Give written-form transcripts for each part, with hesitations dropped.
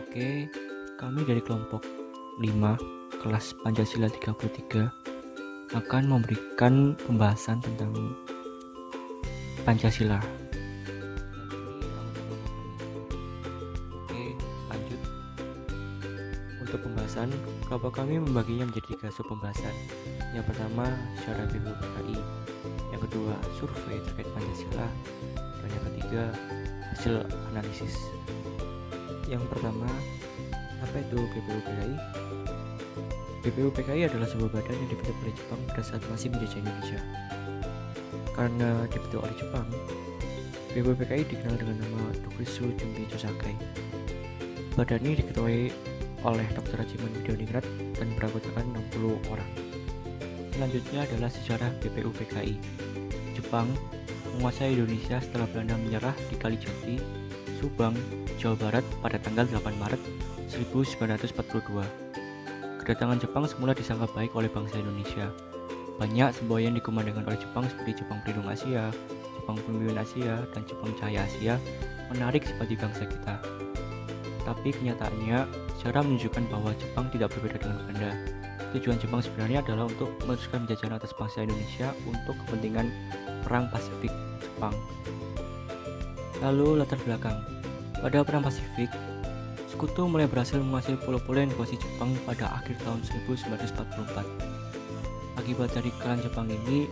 Oke, kami dari kelompok 5 kelas Pancasila 33 akan memberikan pembahasan tentang Pancasila. Oke, lanjut. Untuk pembahasan, kelompok kami membaginya menjadi 3 sub pembahasan. Yang pertama, sejarah BPUPKI. Yang kedua, survei terkait Pancasila. Dan yang ketiga, hasil analisis. Yang pertama, apa itu BPUPKI? BPUPKI adalah sebuah badan yang dibentuk oleh Jepang pada saat masih menjajah Indonesia. Karena dibentuk oleh Jepang, BPUPKI dikenal dengan nama Dokuritsu Junbi Chosakai. Badan ini diketuai oleh Dr. Rajiman Widodingrat dan beranggotakan 60 orang. Selanjutnya adalah sejarah BPUPKI. Jepang menguasai Indonesia setelah Belanda menyerah di Kalijati, Subang, Jawa Barat pada tanggal 8 Maret 1942. Kedatangan Jepang semula disangka baik oleh bangsa Indonesia. Banyak semboyan dikumandangkan oleh Jepang seperti Jepang Pelindung Asia, Jepang Pemimpin Asia, dan Jepang Cahaya Asia menarik simpati bangsa kita. Tapi kenyataannya, sejarah menunjukkan bahwa Jepang tidak berbeda dengan Belanda. Tujuan Jepang sebenarnya adalah untuk meneruskan penjajahan atas bangsa Indonesia untuk kepentingan Perang Pasifik Jepang. Lalu latar belakang. Pada Perang Pasifik, Sekutu mulai berhasil menguasai pulau-pulau yang dikuasai Jepang pada akhir tahun 1944. Akibat dari kekalahan Jepang ini,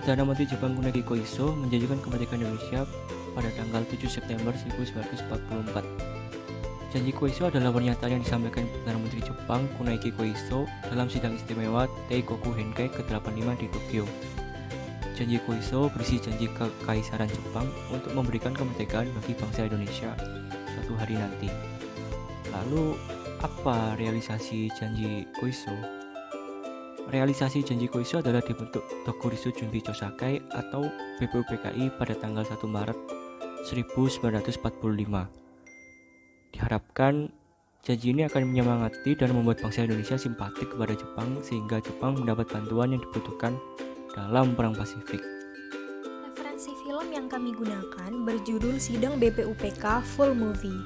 Perdana Menteri Jepang Kunai Koiso menjanjikan kemerdekaan Indonesia pada tanggal 7 September 1944. Janji Koiso adalah pernyataan yang disampaikan Perdana Menteri Jepang Kunai Koiso dalam sidang istimewa Teikoku Henkai ke-85 di Tokyo. Janji Koiso berisi janji kekaisaran Jepang untuk memberikan kemerdekaan bagi bangsa Indonesia suatu hari nanti. Lalu, apa realisasi janji Koiso? Realisasi janji Koiso adalah dibentuk Dokuritsu Junbi Chosakai atau BPUPKI pada tanggal 1 Maret 1945. Diharapkan janji ini akan menyemangati dan membuat bangsa Indonesia simpatik kepada Jepang sehingga Jepang mendapat bantuan yang dibutuhkan dalam Perang Pasifik. Referensi film yang kami gunakan berjudul Sidang BPUPK Full Movie.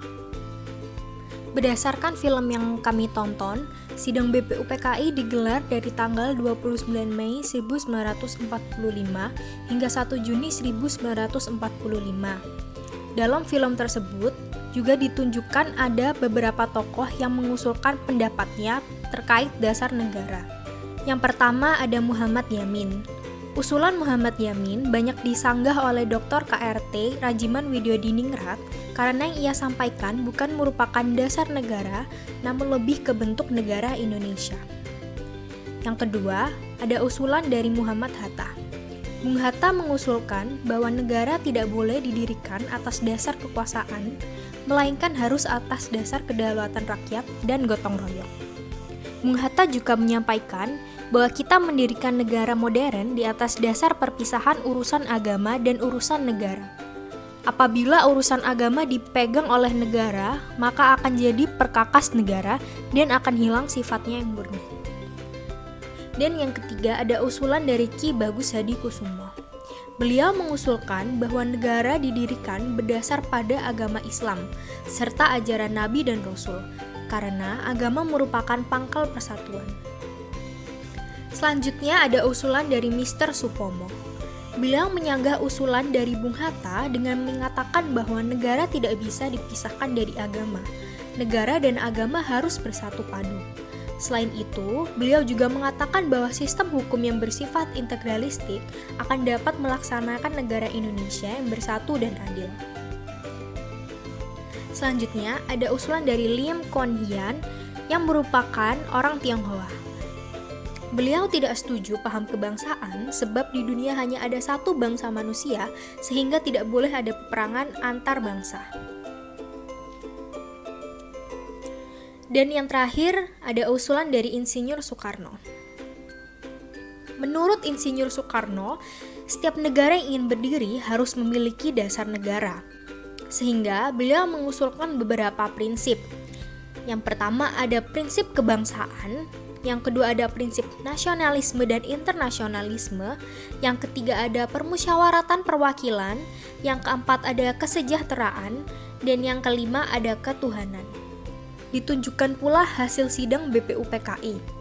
Berdasarkan film yang kami tonton, Sidang BPUPKI digelar dari tanggal 29 Mei 1945 hingga 1 Juni 1945. Dalam film tersebut, juga ditunjukkan ada beberapa tokoh yang mengusulkan pendapatnya terkait dasar negara. Yang pertama ada Muhammad Yamin. Usulan Muhammad Yamin banyak disanggah oleh Dr. KRT Rajiman Widodiningrat karena yang ia sampaikan bukan merupakan dasar negara, namun lebih ke bentuk negara Indonesia. Yang kedua, ada usulan dari Muhammad Hatta. Bung Hatta mengusulkan bahwa negara tidak boleh didirikan atas dasar kekuasaan, melainkan harus atas dasar kedaulatan rakyat dan gotong royong. Bung Hatta juga menyampaikan bahwa kita mendirikan negara modern di atas dasar perpisahan urusan agama dan urusan negara. Apabila urusan agama dipegang oleh negara, maka akan jadi perkakas negara dan akan hilang sifatnya yang murni. Dan yang ketiga ada usulan dari Ki Bagus Hadi Kusumo. Beliau mengusulkan bahwa negara didirikan berdasar pada agama Islam serta ajaran Nabi dan Rasul, karena agama merupakan pangkal persatuan. Selanjutnya ada usulan dari Mr. Supomo. Beliau menyanggah usulan dari Bung Hatta dengan mengatakan bahwa negara tidak bisa dipisahkan dari agama. Negara dan agama harus bersatu padu. Selain itu, beliau juga mengatakan bahwa sistem hukum yang bersifat integralistik akan dapat melaksanakan negara Indonesia yang bersatu dan adil. Selanjutnya, ada usulan dari Lim Kuan Hian yang merupakan orang Tionghoa. Beliau tidak setuju paham kebangsaan sebab di dunia hanya ada satu bangsa manusia sehingga tidak boleh ada peperangan antar bangsa. Dan yang terakhir ada usulan dari Insinyur Soekarno. Menurut Insinyur Soekarno, setiap negara yang ingin berdiri harus memiliki dasar negara. Sehingga beliau mengusulkan beberapa prinsip. Yang pertama ada prinsip kebangsaan, yang kedua ada prinsip nasionalisme dan internasionalisme, yang ketiga ada permusyawaratan perwakilan, yang keempat ada kesejahteraan, Dan yang kelima ada ketuhanan. Ditunjukkan pula hasil sidang BPUPKI.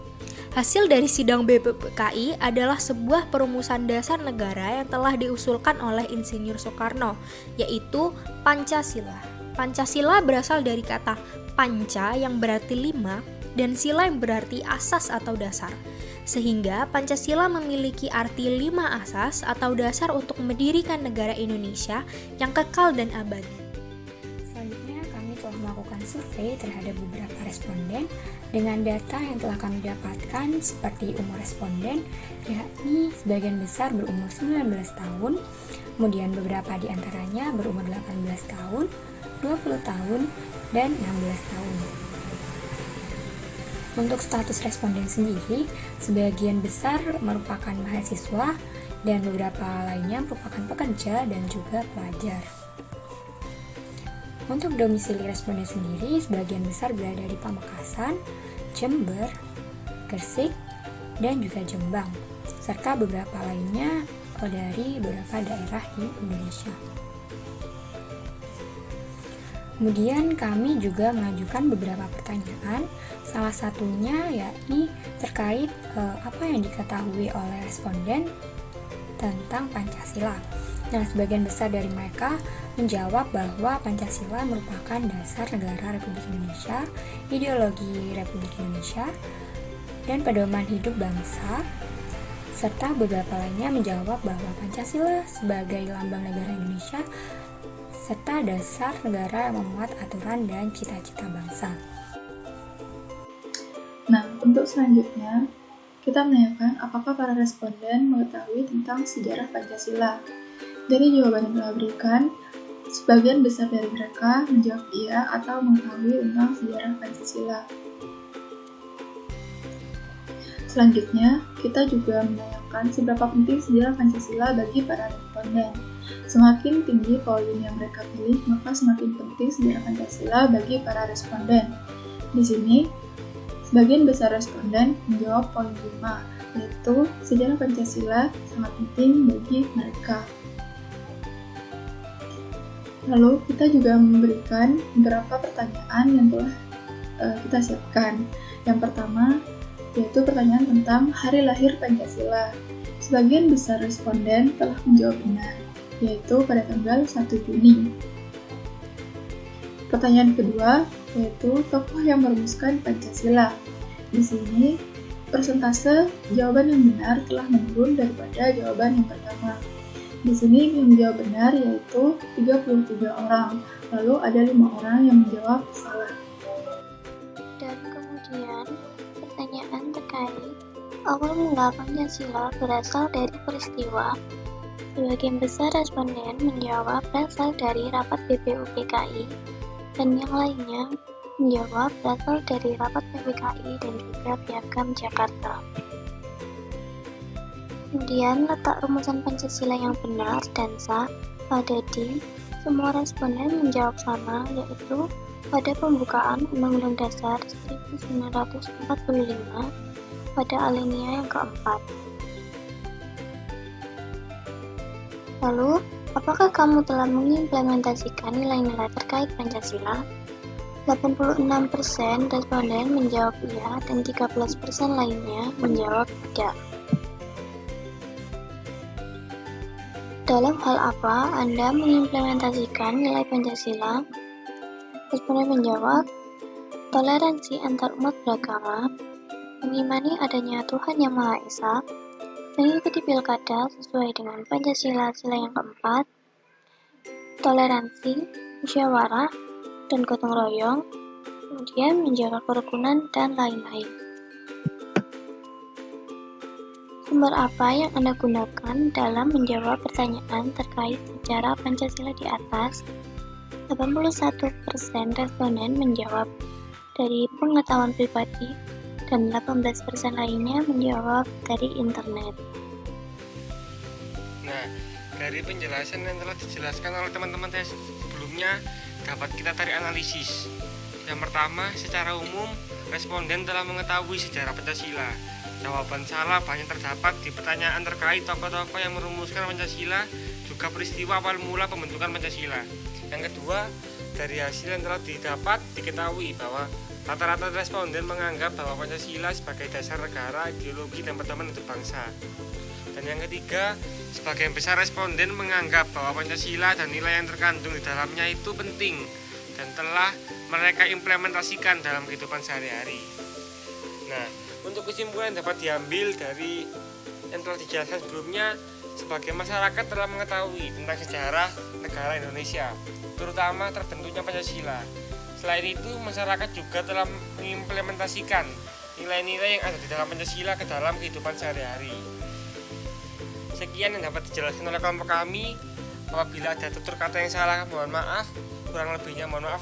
Hasil dari sidang BPUPKI adalah sebuah perumusan dasar negara yang telah diusulkan oleh Insinyur Soekarno, yaitu Pancasila. Pancasila berasal dari kata panca yang berarti 5 dan sila yang berarti asas atau dasar. Sehingga Pancasila memiliki arti 5 asas atau dasar untuk mendirikan negara Indonesia yang kekal dan abadi. Selanjutnya kami telah melakukan survei terhadap beberapa responden dengan data yang telah kami dapatkan seperti umur responden, yakni sebagian besar berumur 19 tahun, kemudian beberapa di antaranya berumur 18 tahun, 20 tahun, dan 16 tahun. Untuk status responden sendiri, sebagian besar merupakan mahasiswa dan beberapa lainnya merupakan pekerja dan juga pelajar. Untuk domisili responden sendiri, sebagian besar berada di Pamekasan, Jember, Gresik, dan juga Jombang, serta beberapa lainnya dari beberapa daerah di Indonesia. Kemudian kami juga mengajukan beberapa pertanyaan, salah satunya yakni terkait apa yang diketahui oleh responden tentang Pancasila. Nah, sebagian besar dari mereka menjawab bahwa Pancasila merupakan dasar negara Republik Indonesia, ideologi Republik Indonesia, dan pedoman hidup bangsa, serta beberapa lainnya menjawab bahwa Pancasila sebagai lambang negara Indonesia serta dasar negara yang memuat aturan dan cita-cita bangsa. Nah, untuk selanjutnya, kita menanyakan apakah para responden mengetahui tentang sejarah Pancasila. Dari jawaban yang telah berikan, sebagian besar dari mereka menjawab iya atau mengetahui tentang sejarah Pancasila. Selanjutnya, kita juga menanyakan seberapa penting sejarah Pancasila bagi para responden. Semakin tinggi volume yang mereka pilih, maka semakin penting sejarah Pancasila bagi para responden. Di sini, sebagian besar responden menjawab poin 5, yaitu sejarah Pancasila sangat penting bagi mereka. Lalu, kita juga memberikan beberapa pertanyaan yang telah kita siapkan. Yang pertama, yaitu pertanyaan tentang hari lahir Pancasila. Sebagian besar responden telah menjawab benar, yaitu pada tanggal 1 Juni. Pertanyaan kedua, yaitu tokoh yang merumuskan Pancasila. Di sini, persentase jawaban yang benar telah menurun daripada jawaban yang pertama. Di sini yang menjawab benar yaitu 33 orang, lalu ada 5 orang yang menjawab salah. Dan kemudian pertanyaan terkait awal mula Pancasila berasal dari peristiwa. Sebagian besar responden menjawab berasal dari rapat BPUPKI dan yang lainnya menjawab berasal dari rapat PPKI dan juga Piagam Jakarta. Kemudian letak rumusan Pancasila yang benar dan sah ada di semua responden menjawab sama, yaitu pada pembukaan Undang-Undang Dasar 1945 pada alinea yang keempat. Lalu, apakah kamu telah mengimplementasikan nilai-nilai terkait Pancasila? 86% responden menjawab iya dan 13% lainnya menjawab tidak. Dalam hal apa Anda mengimplementasikan nilai Pancasila? Responden menjawab, toleransi antar umat beragama, mengimani adanya Tuhan Yang Maha Esa, mengikuti pilkada sesuai dengan Pancasila sila yang keempat, toleransi, musyawarah, dan gotong royong, kemudian menjaga kerukunan dan lain-lain. Sumber apa yang Anda gunakan dalam menjawab pertanyaan terkait sejarah Pancasila di atas? 81% responden menjawab dari pengetahuan pribadi dan 18% lainnya menjawab dari internet. Nah, dari penjelasan yang telah dijelaskan oleh teman-teman saya sebelumnya, dapat kita tarik analisis. Yang pertama, secara umum, responden telah mengetahui sejarah Pancasila. Jawaban salah banyak terdapat di pertanyaan terkait tokoh-tokoh yang merumuskan Pancasila, juga peristiwa awal mula pembentukan Pancasila. Yang kedua, dari hasil yang telah didapat diketahui bahwa rata-rata responden menganggap bahwa Pancasila sebagai dasar negara, ideologi, dan pertemuan untuk bangsa. Dan yang ketiga, sebagian besar responden menganggap bahwa Pancasila dan nilai yang terkandung di dalamnya itu penting dan telah mereka implementasikan dalam kehidupan sehari-hari. Nah, untuk kesimpulan yang dapat diambil dari yang telah dijelaskan sebelumnya, sebagai masyarakat telah mengetahui tentang sejarah negara Indonesia, terutama terbentuknya Pancasila. Selain itu, masyarakat juga telah mengimplementasikan nilai-nilai yang ada di dalam Pancasila ke dalam kehidupan sehari-hari. Sekian yang dapat dijelaskan oleh kelompok kami. Apabila ada tutur kata yang salah, mohon maaf. Kurang lebihnya mohon maaf.